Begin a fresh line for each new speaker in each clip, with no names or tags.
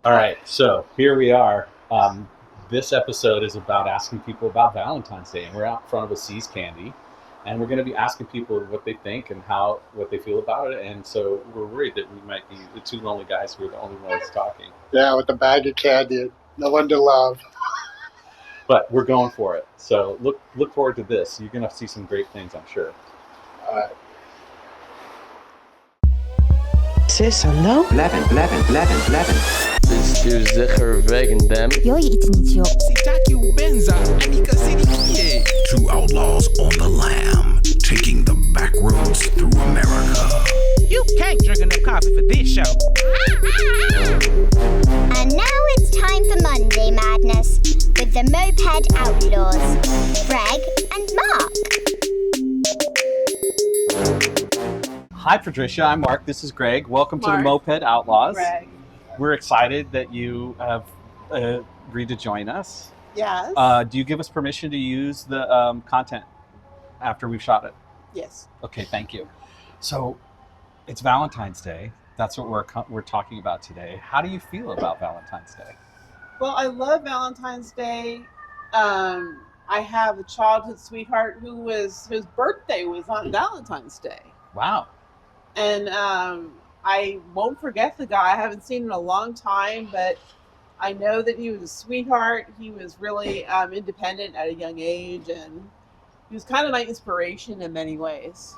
All right, so here we are. This episode is about asking people about Valentine's Day, and we're out in front of a C's Candy, and we're going to be asking people what they think and what they feel about it. And so we're worried that we might be the two lonely guys who are the only ones talking.
Yeah, with a bag of candy, no one to love.
But we're going for it. So look forward to this. You're going to see some great things, I'm sure.
All right.
Sis, hallo?
Blijven.
Bestuur zeker wegen dem.
Yo iets niet, joh.
Two outlaws on the lam, taking the back roads through America.
You can't drink enough coffee for this show.
And now it's time for Monday Madness with the Moped Outlaws, Greg and Mark.
Hi, Patricia. I'm Mark. This is Greg. Welcome to the Moped Outlaws.
Greg.
We're excited that you have agreed to join us.
Yes.
Do you give us permission to use the content after we've shot it?
Yes.
Okay, thank you. So it's Valentine's Day. That's what we're talking about today. How do you feel about Valentine's Day?
Well, I love Valentine's Day. I have a childhood sweetheart whose birthday was on Valentine's Day.
Wow.
And I won't forget the guy. I haven't seen him in a long time, but I know that he was a sweetheart. He was really independent at a young age, and he was kind of my inspiration in many ways.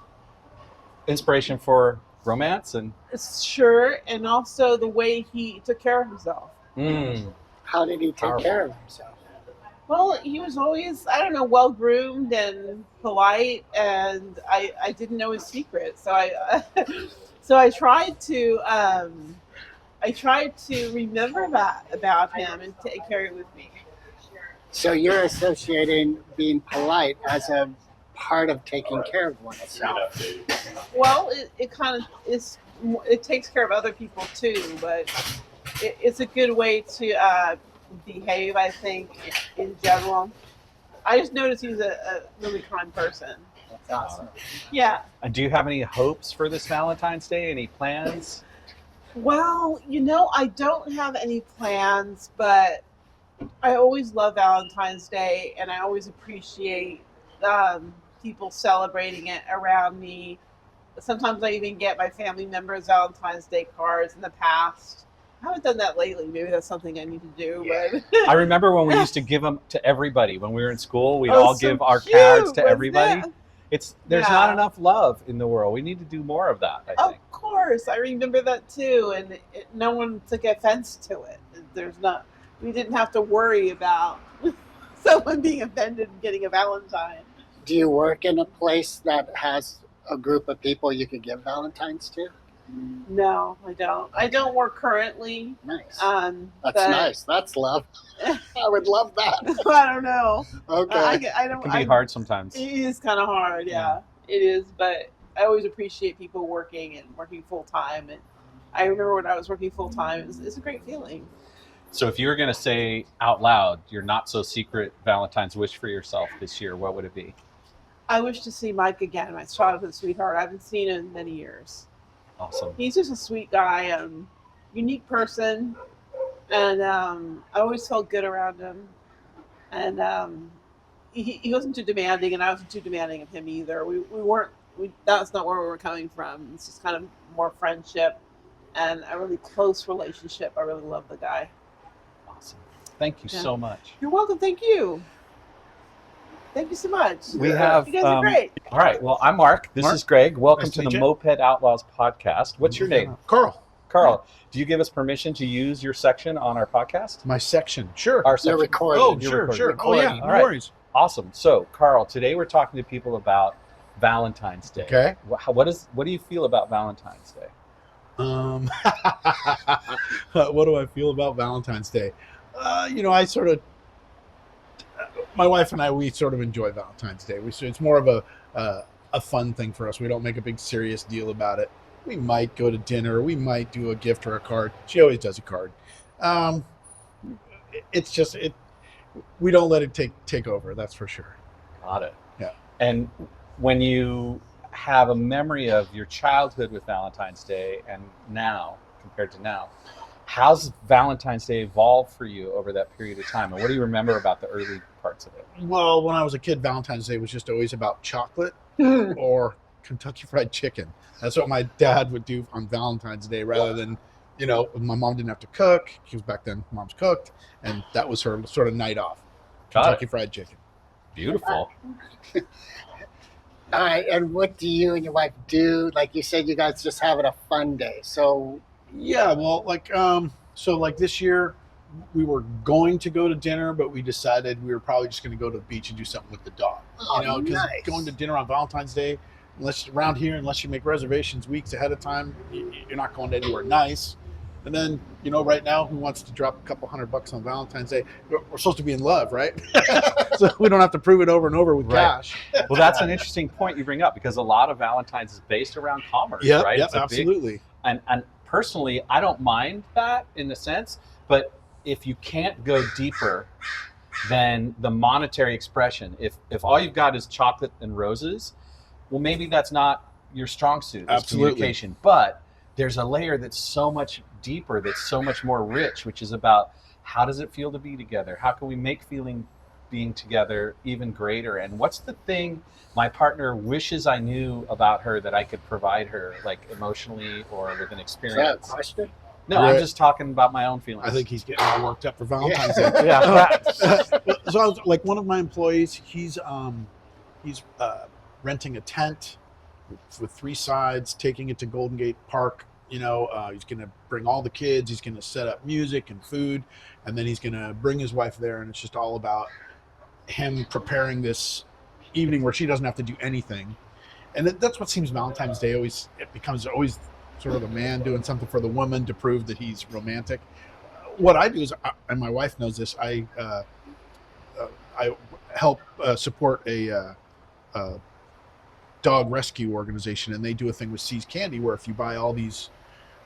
Inspiration for romance and
Sure, and also the way he took care of himself.
How did he take care of himself?
Well, he was always, well-groomed and polite, and I didn't know his secret. So I tried to remember that about him and carry it with me.
So you're associating being polite as a part of taking care of oneself.
Well, it kind of is. It takes care of other people too, but it's a good way to behave, I think, in general. I just noticed he's a really kind person.
That's awesome.
Yeah.
And do you have any hopes for this Valentine's Day? Any plans?
Well, I don't have any plans, but I always love Valentine's Day, and I always appreciate people celebrating it around me. Sometimes I even get my family members Valentine's Day cards in the past. I haven't done that lately. Maybe that's something I need to do. But
I remember when we used to give them to everybody. When we were in school, we'd all give our cards to everybody. There's not enough love in the world. We need to do more of that, I think.
Of course. I remember that too. And no one took offense to it. We didn't have to worry about someone being offended and getting a Valentine.
Do you work in a place that has a group of people you could give Valentines to?
No, I don't. I don't work currently.
Nice. That's nice. That's love. I would love that.
I don't know.
Okay.
It can be hard sometimes.
It is kind of hard, yeah. It is, but I always appreciate people working full time. And I remember when I was working full time, it's a great feeling.
So if you were going to say out loud your not so secret Valentine's wish for yourself this year, what would it be?
I wish to see Mike again, my childhood sweetheart. I haven't seen him in many years.
Awesome.
He's just a sweet guy, unique person, and I always felt good around him. And he wasn't too demanding, and I wasn't too demanding of him either. We weren't. That's not where we were coming from. It's just kind of more friendship and a really close relationship. I really love the guy.
Awesome. Thank you so much.
You're welcome. Thank you. Thank you so much.
We have.
You guys are great.
All right. Well, I'm Mark. This is Greg. Welcome
Nice
to
to
the
meet you.
Moped Outlaws podcast. What's your name?
Carl.
Carl. Do you give us permission to use your section on our podcast?
My section. Sure.
Our
You're
section.
recording.
Oh,
You're
sure.
recording.
Oh, yeah.
All
No
right.
worries.
Awesome. So, Carl, today we're talking to people about Valentine's Day.
Okay.
What do you feel about Valentine's Day?
What do I feel about Valentine's Day? My wife and I, we sort of enjoy Valentine's Day. It's more of a fun thing for us. We don't make a big serious deal about it. We might go to dinner. We might do a gift or a card. She always does a card. We don't let it take over. That's for sure.
Got it.
Yeah.
And when you have a memory of your childhood with Valentine's Day and now, compared to now, How's Valentine's Day evolved for you over that period of time, and what do you remember about the early parts of it?
Well, when I was a kid, Valentine's Day was just always about chocolate or Kentucky Fried Chicken. That's what my dad would do on Valentine's Day, rather than, my mom didn't have to cook, because back then moms cooked, and that was her sort of night off. Kentucky Fried Chicken.
Beautiful.
All right, and what do you and your wife do? Like you said, you guys just having a fun day. So
Yeah, well, like this year, we were going to go to dinner, but we decided we were probably just going to go to the beach and do something with the dog.
Oh,
Because
nice.
going to dinner on Valentine's Day, unless you make reservations weeks ahead of time, you're not going anywhere nice. And then, right now, who wants to drop a couple $100 on Valentine's Day? We're supposed to be in love, right? So we don't have to prove it over and over with cash.
Well, that's an interesting point you bring up, because a lot of Valentine's is based around commerce, right?
Yep,
It's a
absolutely.
And personally, I don't mind that in a sense, but if you can't go deeper than the monetary expression, if all you've got is chocolate and roses, well, maybe that's not your strong suit, is
Absolutely.
communication. But there's a layer that's so much deeper, that's so much more rich, which is about how does it feel to be together? How can we make being together even greater? And what's the thing my partner wishes I knew about her that I could provide her, like emotionally or with an
is that a
experience?
question?
No,
Right.
I'm just talking about my own feelings.
I think he's getting all worked up for Valentine's Day.
Yeah.
So I was, like, one of my employees, he's renting a tent with 3 sides, taking it to Golden Gate Park. He's going to bring all the kids. He's going to set up music and food, and then he's going to bring his wife there. And it's just all about him preparing this evening where she doesn't have to do anything. And that's what seems Valentine's Day always. It becomes always sort of the man doing something for the woman to prove that he's romantic. What I do is, and my wife knows this, I help support a dog rescue organization, and they do a thing with See's Candy where if you buy all these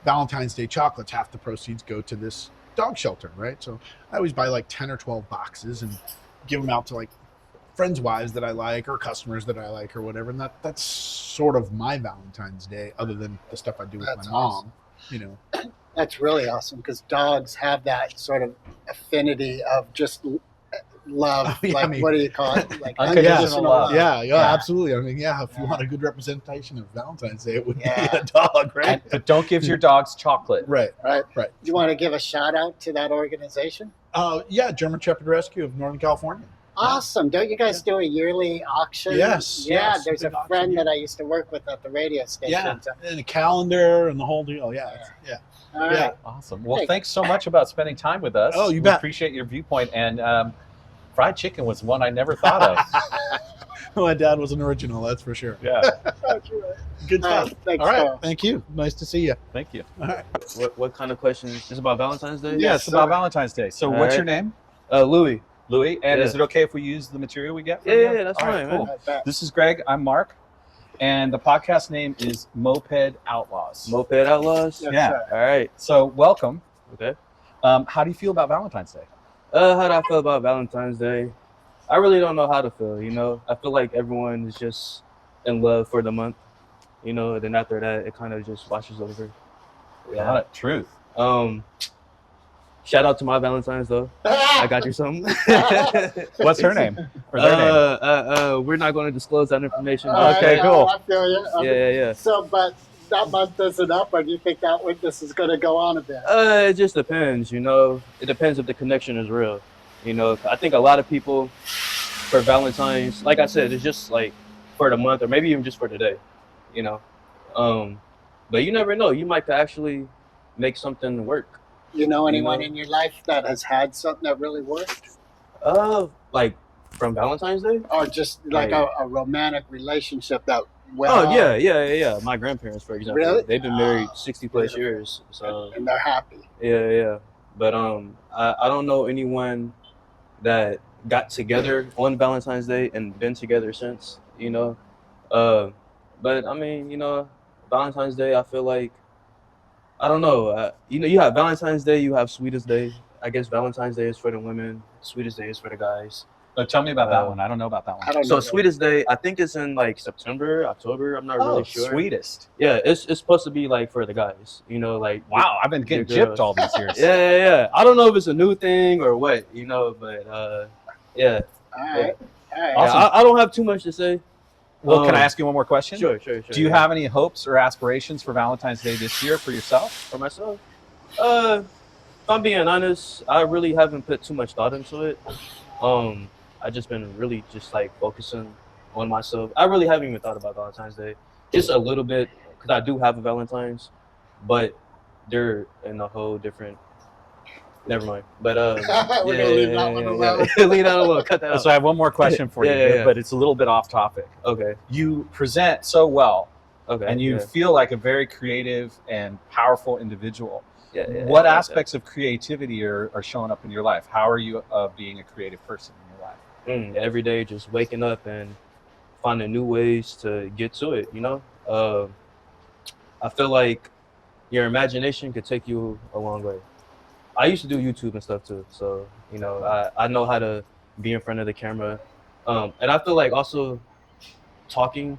Valentine's Day chocolates, half the proceeds go to this dog shelter, right? So I always buy like 10 or 12 boxes and give them out to like friends' wives that I like or customers that I like or whatever. And that's sort of my Valentine's Day, other than the stuff I do with
That's
my mom,
That's really awesome, because dogs have that sort of affinity of just love.
Oh, yeah,
like,
I mean-
what do you call it? Like
Unconditional love.
Yeah,
Yeah.
absolutely. I mean, if you
Yeah.
want a good representation of Valentine's Day, it would
Yeah.
be a dog, right?
But don't give your dogs chocolate.
Right.
Right.
Right.
You want to give a shout out to that organization?
German Shepherd Rescue of Northern California.
Awesome. Don't you guys do a yearly auction?
Yes,
Yeah,
yes,
there's a
big auction,
friend
yeah.
that I used to work with at the radio station.
Yeah,
So-
and a calendar and the whole deal. Yeah.
all right.
Yeah.
Awesome. Well,
Hey.
thanks so much about spending time with us.
Oh, you
We
bet.
appreciate your viewpoint. And fried chicken was one I never thought of.
My dad was an original, that's for sure.
Yeah.
That's right.
Good
All
stuff.
right, thanks,
All right.
Carl.
Thank you. Nice to see you.
Thank you.
All right.
What kind of question is this about Valentine's Day?
Yeah, it's about Valentine's Day. So,
All
what's
right.
your name?
Louis.
Louis. And
Yeah.
is it okay if we use the material we get? from
Yeah,
you?
yeah, that's
All right,
fine,
cool.
man.
I bet.
This is Greg. I'm Mark. And the podcast name is Moped Outlaws.
Moped Outlaws.
Yes,
Yeah.
sir.
All right.
So, welcome.
Okay.
How do you feel about Valentine's Day?
How do I feel about Valentine's Day? I really don't know how to feel. I feel like everyone is just in love for the month. And then after that, it kind of just washes over.
Got it. Truth.
Shout out to my Valentine's though. I got you something.
What's her name? Or their name?
We're not going to disclose that information.
All right,
Okay, cool.
I feel you.
Yeah.
So, but that month isn't up, or do you think that this is going to go on a bit?
It just depends, It depends if the connection is real. I think a lot of people for Valentine's, like I said, it's just like for the month or maybe even just for the day, But you never know. You might actually make something work.
You know anyone in your life that has had something that really worked?
Like from Valentine's Day?
Or just like a romantic relationship that went
Oh,
on
yeah. My grandparents, for example,
Really?
they've been married 60 plus years. So
and they're happy.
yeah. But I don't know anyone that got together on Valentine's Day and been together since, But I mean, Valentine's Day, I feel like, I don't know. You have Valentine's Day, you have Sweetest Day. I guess Valentine's Day is for the women, Sweetest Day is for the guys.
Tell me about that one. I don't know about that one.
I don't
So
know.
Sweetest Day, I think it's in like September, October. I'm not really sure.
Sweetest.
Yeah, it's supposed to be like for the guys. You know, like
Wow, I've been getting
your
gypped
girls.
all these years.
Yeah. I don't know if it's a new thing or what, you know, but yeah.
All right. All right.
Awesome.
Yeah, I don't have too much to say.
Well, can I ask you one more question?
Sure.
Do you have any hopes or aspirations for Valentine's Day this year for yourself?
For myself? If I'm being honest, I really haven't put too much thought into it. I just been really just like focusing on myself. I really haven't even thought about Valentine's Day. Just a little bit, because I do have a Valentine's, but they're in a whole different. Never mind. But
We're gonna leave that one alone.
Leave that alone. Cut that out.
So I have one more question for you,
Yeah.
but it's a little bit off topic.
Okay.
You present so well,
Okay.
and you
yeah.
feel like a very creative and powerful individual.
Yeah.
What aspects of creativity are showing up in your life? How are you being a creative person in your life?
Every day, just waking up and finding new ways to get to it. You know, I feel like your imagination could take you a long way. I used to do YouTube and stuff too, so you know, I know how to be in front of the camera, and I feel like also talking,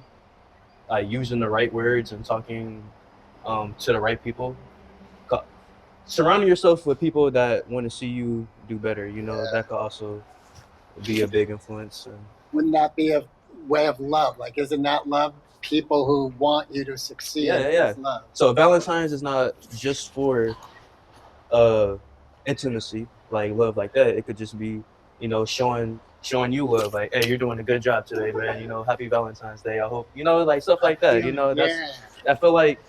like using the right words and talking to the right people. Surrounding yourself with people that want to see you do better, you know, that could also be a big influence. And
Wouldn't that be a way of love? Like, isn't that love? People who want you to succeed.
Yeah.
Is love.
So Valentine's is not just for intimacy, like love like that. It could just be, you know, showing you love, like, hey, you're doing a good job today, man. You know, happy Valentine's Day. I hope, you know, like stuff like that. You know, I feel like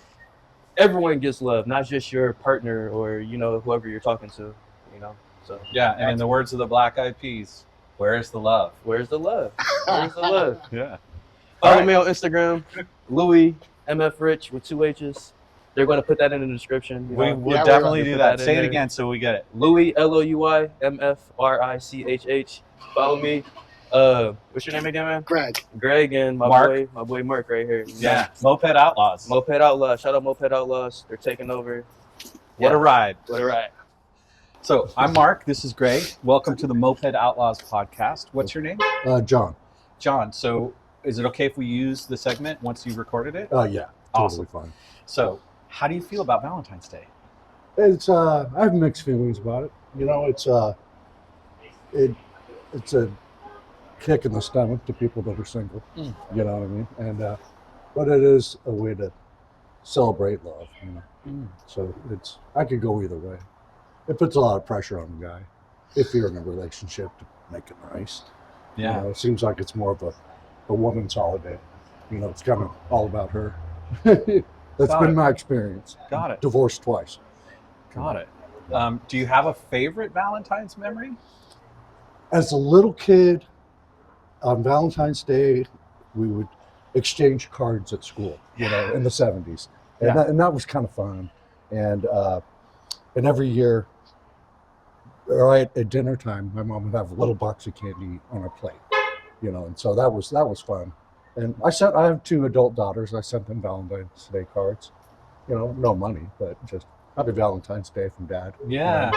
everyone gets love, not just your partner or, you know, whoever you're talking to, you know. So
Yeah, and in the words of the Black Eyed Peas, where's the love?
where's the love? Where's the love?
Yeah.
Follow me on Instagram, Louis MF Rich with 2 H's. They're going to put that in the description.
We would
Yeah,
definitely
we're
do
gonna
that.
put that
Say
in
it
there.
again so we get it.
Louis Louis MFRICHH. Follow me. What's your name again, man? Greg and my
Marc.
boy Marc right here.
Yeah, Moped Outlaws.
Moped Outlaws. Shout out Moped Outlaws. They're taking over.
What a ride.
What a ride.
So I'm Marc. This is Greg. Welcome to the Moped Outlaws podcast. What's your name?
John.
John. So is it okay if we use the segment once you've recorded it?
Yeah,
Awesome.
totally fine.
So how do you feel about Valentine's Day?
It's I have mixed feelings about it. You know, it's a kick in the stomach to people that are single. You know what I mean? And but it is a way to celebrate love. You know, so I could go either way. It puts a lot of pressure on the guy if you're in a relationship to make it nice.
Yeah.
You know, it seems like it's more of a woman's holiday. You know, it's kind of all about her. That's
Got
been
it.
my experience.
Got it.
Divorced twice.
Got it. Do you have a favorite Valentine's memory?
As a little kid, on Valentine's Day, we would exchange cards at school, you know, in the 70s. And,
Yeah.
that was kind of fun. And every year, right at dinner time, my mom would have a little box of candy on her plate, you know, and so that was fun. And I have 2 adult daughters. I sent them Valentine's Day cards, you know, no money, but just happy Valentine's Day from Dad.
Yeah.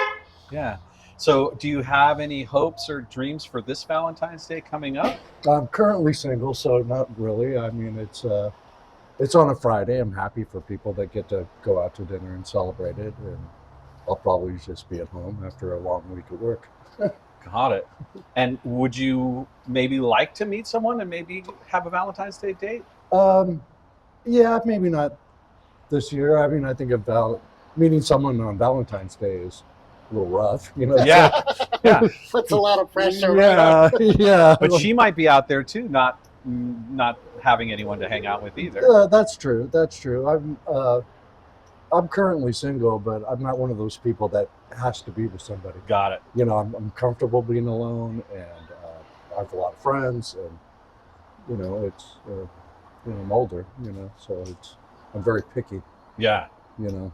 Yeah. So do you have any hopes or dreams for this Valentine's Day coming up?
I'm currently single, so not really. I mean, it's on a Friday. I'm happy for people that get to go out to dinner and celebrate it, and I'll probably just be at home after a long week at work.
Got it. And would you maybe like to meet someone and maybe have a Valentine's Day date?
Yeah, maybe not this year. I mean, I think meeting someone on Valentine's Day is a little rough, you know.
Yeah. Yeah.
Puts a lot of pressure.
Yeah, yeah.
But she might be out there too, not having anyone to hang out with either.
That's true. That's true. I'm currently single, but I'm not one of those people that has to be with somebody.
Got it.
You know, I'm comfortable being alone, and I have a lot of friends, and you know, it's you know, I'm older, you know, so I'm very picky.
Yeah.
You know,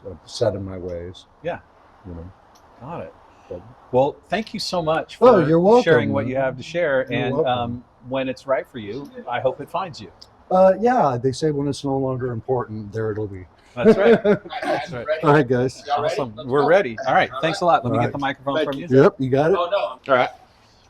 I'm set in my ways.
Yeah.
You know.
Got it.
But,
well, thank you so much for
you're welcome,
sharing what
man.
you have to share.
You're
And
welcome.
when it's right for you, I hope it finds you.
yeah, they say when it's no longer important, there it'll be.
That's right. That's right.
All right, guys.
Awesome. We're ready. All right. Thanks a lot. Let me get the microphone from you.
Yep, you got it.
All right.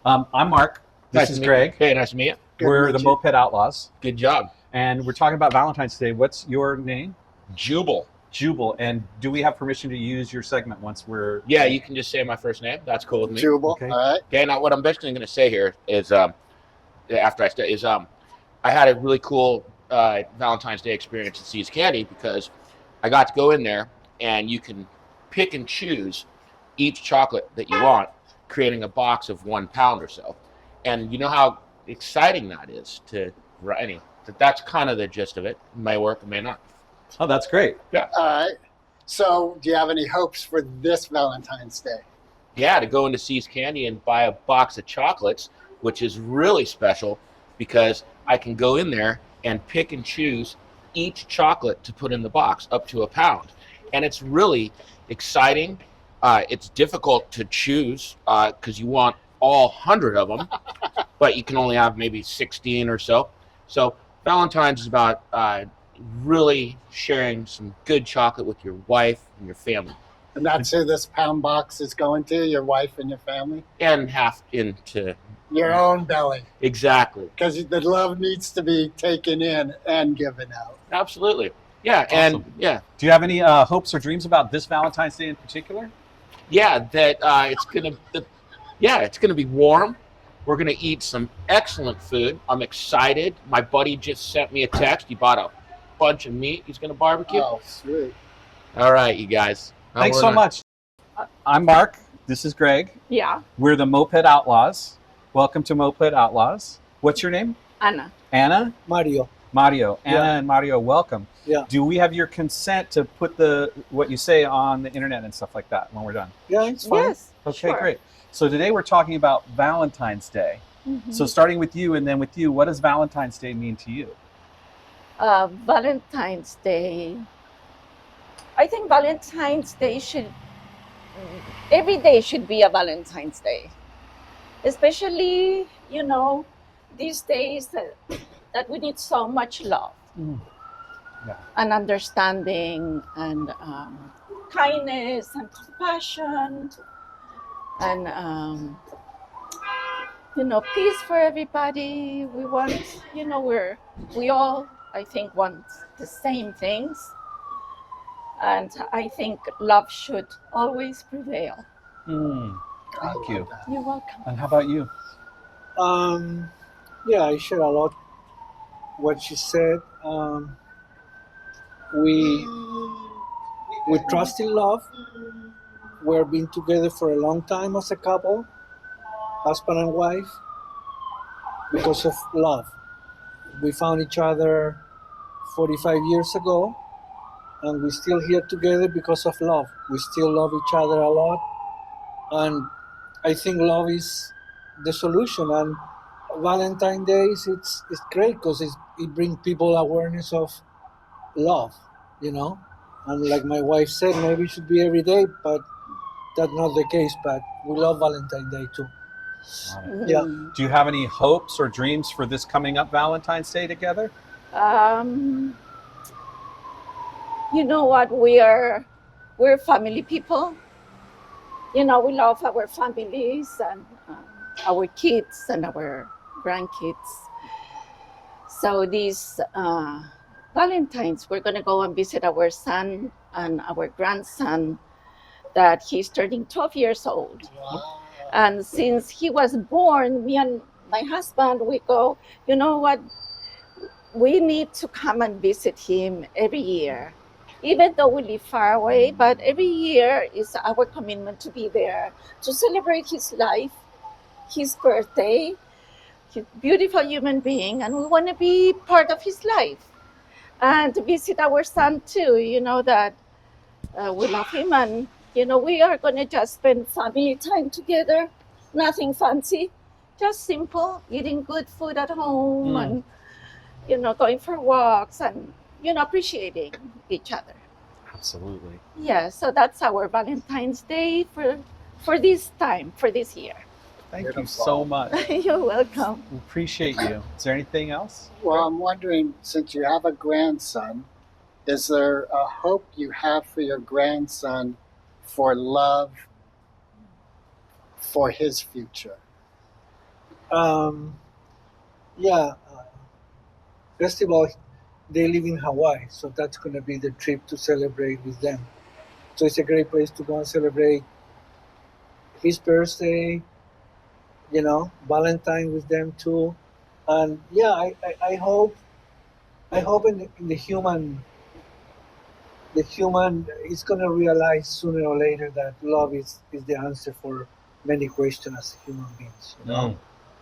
I'm Mark. This
Nice
is
to meet
Greg.
you. Hey, nice to meet you.
Good
We're
to
the
meet you.
Moped Outlaws,
Good job.
and we're talking about Valentine's Day. What's your name?
Jubal.
Jubal. And do we have permission to use your segment once we're...
Yeah, you can just say my first name. That's cool with me.
Jubal.
Okay.
All right.
Okay, now what I'm basically going to say here is, after I start, is I had a really cool Valentine's Day experience at See's Candy because I got to go in there and you can pick and choose each chocolate that you want, creating a box of 1 pound or so. And you know how exciting that is to, anyway, that's kind of the gist of it. It may work, it may not.
Oh, that's great.
All right. So, do you have any hopes for this Valentine's Day?
Yeah, to go into See's Candy and buy a box of chocolates, which is really special because I can go in there and pick and choose each chocolate to put in the box, up to 1 pound. And it's really exciting. It's difficult to choose because you want all 100 of them, but you can only have maybe 16 or so. So Valentine's is about really sharing some good chocolate with your wife and your family.
And that's who this pound box is going to, your wife and your family?
And half into...
Your own belly.
Exactly.
Because the love needs to be taken in and given out.
Absolutely. Yeah,
Awesome.
and yeah.
Do you have any hopes or dreams about this Valentine's Day in particular?
Yeah, that it's gonna be warm. We're gonna eat some excellent food. I'm excited. My buddy just sent me a text. He bought a bunch of meat. He's gonna barbecue.
Oh, sweet.
All right, you guys.
Thanks
We're
so
gonna-
much. I'm Mark. This is Greg.
Yeah,
We're the Moped Outlaws. Welcome to Moped Outlaws. What's your name?
Anna.
Anna?
Mario.
Mario. Anna
Yeah.
and Mario, welcome.
Yeah.
Do we have your consent to put what you say on the internet and stuff like that when we're done?
Yeah, it's fine.
Yes.
Okay,
sure.
great. So today we're talking about Valentine's Day.
Mhm.
So starting with you and then with you, what does Valentine's Day mean to you?
Valentine's Day. I think Valentine's Day every day should be a Valentine's Day. Especially, these days that we need so much love
Yeah.
and understanding and kindness and compassion and, peace for everybody. We want, we all, I think, want the same things. And I think love should always prevail.
Thank you.
You're welcome.
And how about you?
Yeah, I share a lot what she said. We trust in love. We've been together for a long time as a couple, husband and wife, because of love. We found each other 45 years ago, and we're still here together because of love. We still love each other a lot, and I think love is the solution. And Valentine's Day it's great because it brings people awareness of love, And like my wife said, maybe it should be every day, but that's not the case. But we love Valentine's Day too. Yeah.
Do you have any hopes or dreams for this coming up Valentine's Day together?
You know what? We're family people. We love our families and our kids and our grandkids. So this Valentine's, we're going to go and visit our son and our grandson that he's turning 12 years old.
Wow.
And since he was born, me and my husband, we go, you know what? We need to come and visit him every year. Even though we live far away, but every year is our commitment to be there, to celebrate his life, his birthday. He's a beautiful human being, and we want to be part of his life. And to visit our son too, that we love him, and we are going to just spend family time together. Nothing fancy, just simple, eating good food at home and, going for walks and, appreciating each other.
Absolutely.
Yeah, so that's our Valentine's Day for this time, for this year.
Thank you so much.
You're welcome.
We appreciate you. Is there anything else?
Well, I'm wondering, since you have a grandson, is there a hope you have for your grandson for love for his future?
Yeah, first of all, they live in Hawaii, so that's going to be the trip to celebrate with them. So it's a great place to go and celebrate his birthday, Valentine with them too. And yeah, I hope in the human is going to realize sooner or later that love is the answer for many questions as human beings,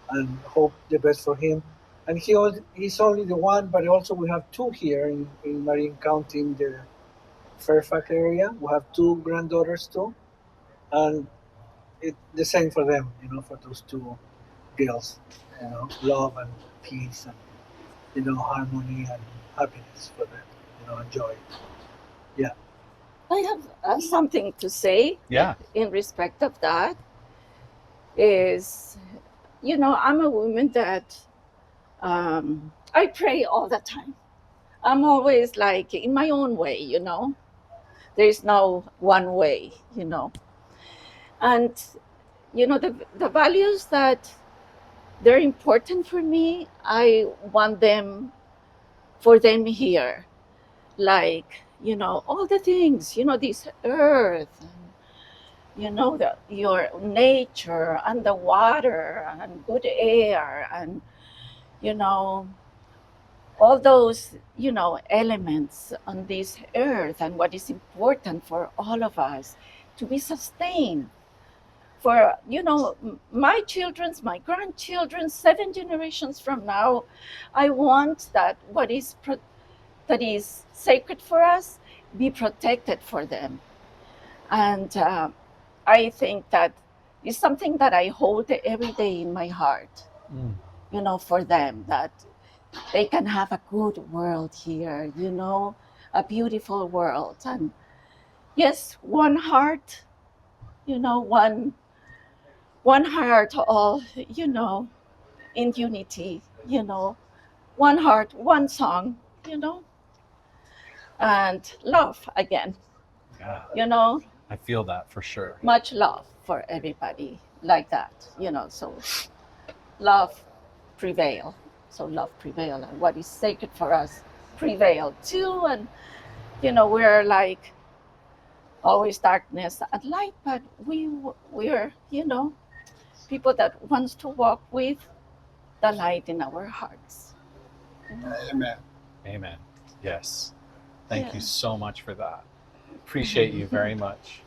and hope the best for him. And he's only the one, but also we have two here in Marin County, in the Fairfax area. We have two granddaughters too, and the same for them, for those two girls, love and peace and harmony and happiness for them, and joy. Yeah.
I have something to say.
Yeah.
In respect of that, is, I'm a woman that I pray all the time. I'm always like in my own way, There is no one way, And, the values that they're important for me, I want them for them here. Like, all the things, this earth, your nature and the water and good air and, all those, elements on this earth and what is important for all of us to be sustained. For, my children's, my grandchildren, 7 generations from now, I want that what is that is sacred for us be protected for them. And I think that is something that I hold every day in my heart, for them, that they can have a good world here, a beautiful world. And yes, one heart, one heart, all, in unity, one heart, one song, and love again,
Yeah. I feel that for sure.
much love for everybody like that, so love prevail. So love prevail, and what is sacred for us prevail too. And, we're like always darkness and light, but we're, people that wants to walk with the light in our hearts.
Amen.
Amen. Yes. Thank you
Yeah.
so much for that. Appreciate you very much.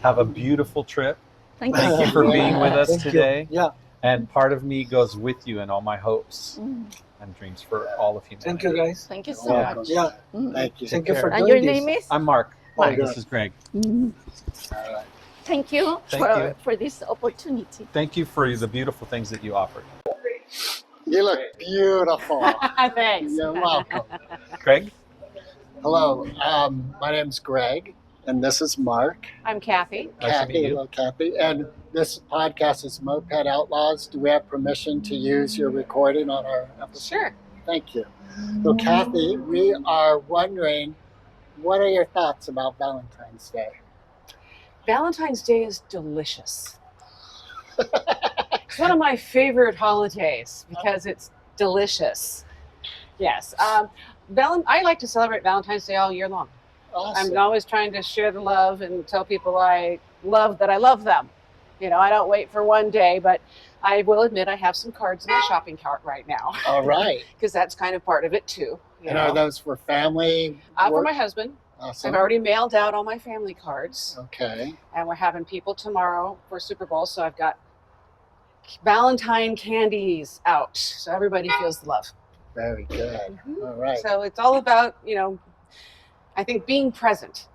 Have a beautiful trip.
Thank
Thank you for being with us
Thank you.
today.
Yeah.
And part of me goes with you in all my hopes
Mm.
and dreams for all of humanity.
Thank you, guys.
Thank you so
You're
much.
welcome.
Yeah.
Mm.
Thank you.
Thank you for
And
doing
your
this.
name is?
I'm Mark.
Mark.
This is Greg.
Mm.
All right.
Thank you,
Thank
for,
you.
for this opportunity.
Thank you for the beautiful things that you offered.
You look beautiful.
Thanks.
You're welcome.
Craig?
Hello. My name's Greg, and this is Mark.
I'm Kathy.
Nice to meet
Kathy,
you.
hello, Kathy. And this podcast is Moped Outlaws. Do we have permission to use your recording on our episode?
Sure.
Thank you. So, Kathy, we are wondering, what are your thoughts about Valentine's Day?
Valentine's Day is delicious. It's one of my favorite holidays because it's delicious. Yes. I like to celebrate Valentine's Day all year long.
Awesome.
I'm always trying to share the love and tell people I love them. I don't wait for one day, but I will admit I have some cards in my shopping cart right now.
All right.
Because that's kind of part of it too.
And are those for family?
For
work?
my husband.
Awesome.
I've already mailed out all my family cards.
Okay.
And we're having people tomorrow for Super Bowl, so I've got Valentine candies out, so everybody feels the love.
Very good. All right.
So it's all about, I think being present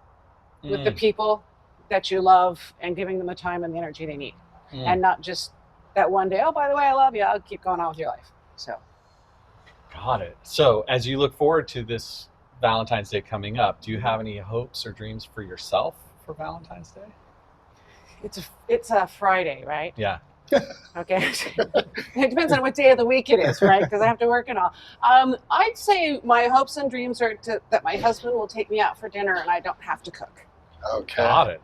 with the people that you love and giving them the time and the energy they need, and not just that one day. Oh, by the way, I love you. I'll keep going on with your life. So.
Got it. So as you look forward to this Valentine's Day coming up, do you have any hopes or dreams for yourself for Valentine's Day?
It's a Friday, right?
Yeah.
Okay. It depends on what day of the week it is, right? Because I have to work and all. I'd say my hopes and dreams are that my husband will take me out for dinner and I don't have to cook.
Okay.
Got it.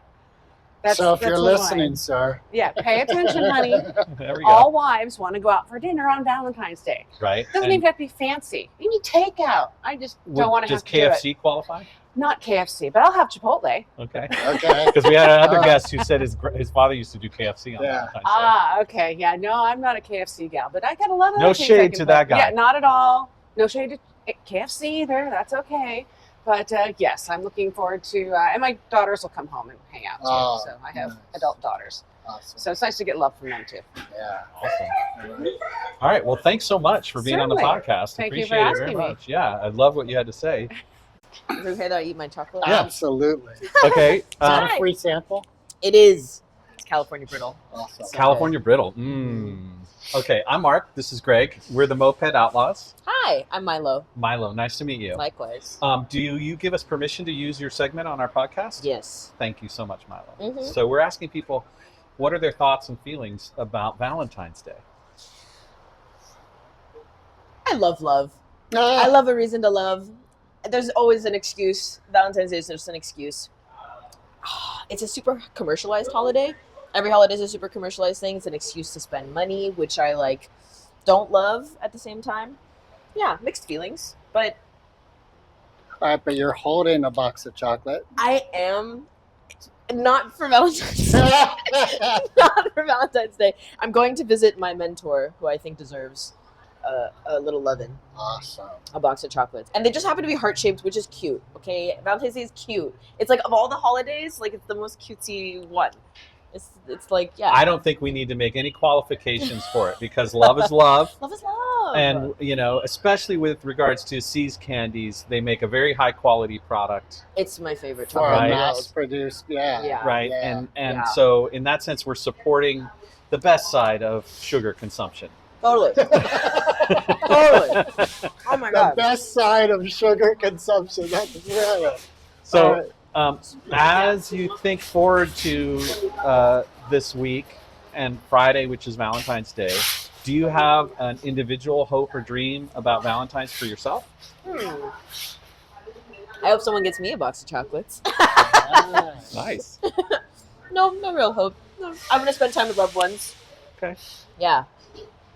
So if
that's
you're
what
listening,
I-
sir.
Yeah, pay attention, honey.
There we go.
All wives want to go out for dinner on Valentine's Day.
Right.
Doesn't
And
even have to be fancy. You need takeout. I just don't want to
does
have to do it.
KFC qualify?
Not KFC, but I'll have Chipotle.
Okay.
Okay.
Because we had another guest who said his father used to do KFC on Valentine's Day.
Ah, okay. Yeah, no, I'm not a KFC gal, but I got a lot of
No
other things I
shade
can
to
put-
that guy.
Yeah, not at all. No shade to KFC either. That's okay. But yes, I'm looking forward to, and my daughters will come home and hang out too.
Oh,
So I have
nice.
adult daughters.
Awesome.
So it's nice to get love from them too.
Yeah.
Awesome. All right. Well, thanks so much for being on the
Certainly.
podcast.
Thank you for
Appreciate it very
asking me.
much. Yeah, I love what you had to say.
Is it okay that I eat my chocolate?
Absolutely.
Okay.
Is that a free sample?
It is. It's California brittle.
Awesome.
California Brittle. Okay, I'm Mark. This is Greg. We're the Moped Outlaws.
Hi, I'm Milo.
Milo, nice to meet you.
Likewise.
Do you give us permission to use your segment on our podcast?
Yes.
Thank you so much, Milo.
Mhm.
So we're asking people, what are their thoughts and feelings about Valentine's Day?
I love love. I love a reason to love. There's always an excuse. Valentine's Day is just an excuse. It's a super commercialized holiday. Every holiday is a super commercialized thing. It's an excuse to spend money, which I don't love at the same time. Yeah, mixed feelings. But
All right, but you're holding a box of chocolate.
I am not for Valentine's Day. Not for Valentine's Day. I'm going to visit my mentor, who I think deserves a little lovin'.
Awesome.
A box of chocolates. And they just happen to be heart-shaped, which is cute, okay? Valentine's Day is cute. It's like, of all the holidays, it's the most cutesy one. It's like, yeah.
I don't think we need to make any qualifications for it because love is love.
Love is love.
And, especially with regards to See's Candies, they make a very high quality product.
It's my favorite
For
chocolate.
a
Right.
mass-produced, yeah.
Right.
Yeah.
And
Yeah.
so in that sense, we're supporting the best side of sugar consumption.
Totally. Totally. Oh my
The
God.
best side of sugar consumption. That's really.
So, as you think forward to this week and Friday, which is Valentine's Day, do you have an individual hope or dream about Valentine's for yourself?
I hope someone gets me a box of chocolates.
Nice.
No real hope. No. I'm going to spend time with loved ones.
Okay.
Yeah.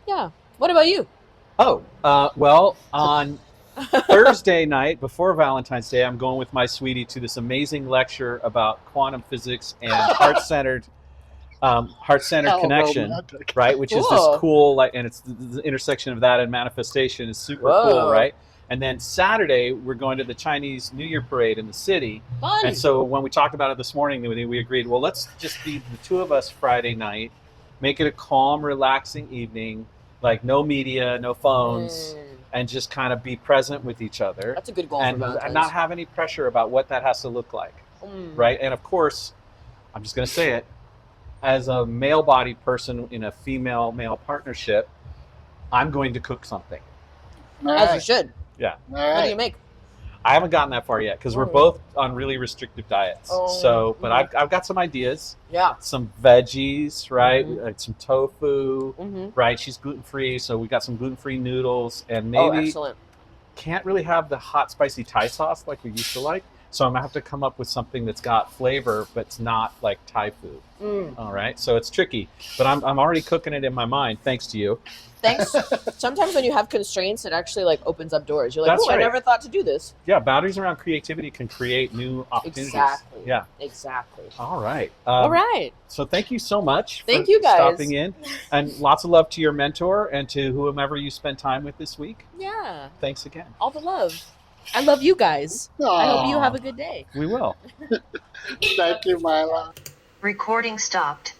Yeah. What about you?
Oh, well, on Thursday night before Valentine's Day, I'm going with my sweetie to this amazing lecture about quantum physics and heart-centered
How
connection,
romantic.
right? Which is
Cool.
this cool, and it's the intersection of that and manifestation is super cool,
Whoa.
right? And then Saturday, we're going to the Chinese New Year parade in the city.
Fun.
And so when we talked about it this morning, we agreed, well, let's just be the two of us Friday night, make it a calm, relaxing evening, no media, no phones, and just kind of be present with each other.
That's a good goal
and
for Valentine's.
not have any pressure about what that has to look like, right? And of course, I'm just going to say it, as a male-bodied person in a female-male partnership, I'm going to cook something.
As you should.
Yeah.
What do you make?
I haven't gotten that far yet because we're both on really restrictive diets. But I've got some ideas.
Yeah.
Some veggies, right? Some tofu,
Mhm.
right? She's gluten-free, so we got some gluten-free noodles, and maybe
excellent.
can't really have the hot, spicy Thai sauce like we used to like. So I'm gonna have to come up with something that's got flavor, but it's not like Thai food. All right, so it's tricky, but I'm already cooking it in my mind, thanks to you.
Thanks. Sometimes when you have constraints, it actually opens up doors. You're like,
That's
oh,
right.
I never thought to do this.
Yeah, boundaries around creativity can create new opportunities.
Exactly.
Yeah.
Exactly.
All right.
All right.
So thank you so much
Thank
for
you, guys.
stopping in, and lots of love to your mentor and to whomever you spend time with this week.
Yeah.
Thanks again.
All the love. I love you guys. I hope you have a good day.
We will.
Thank you, Milo.
Recording stopped.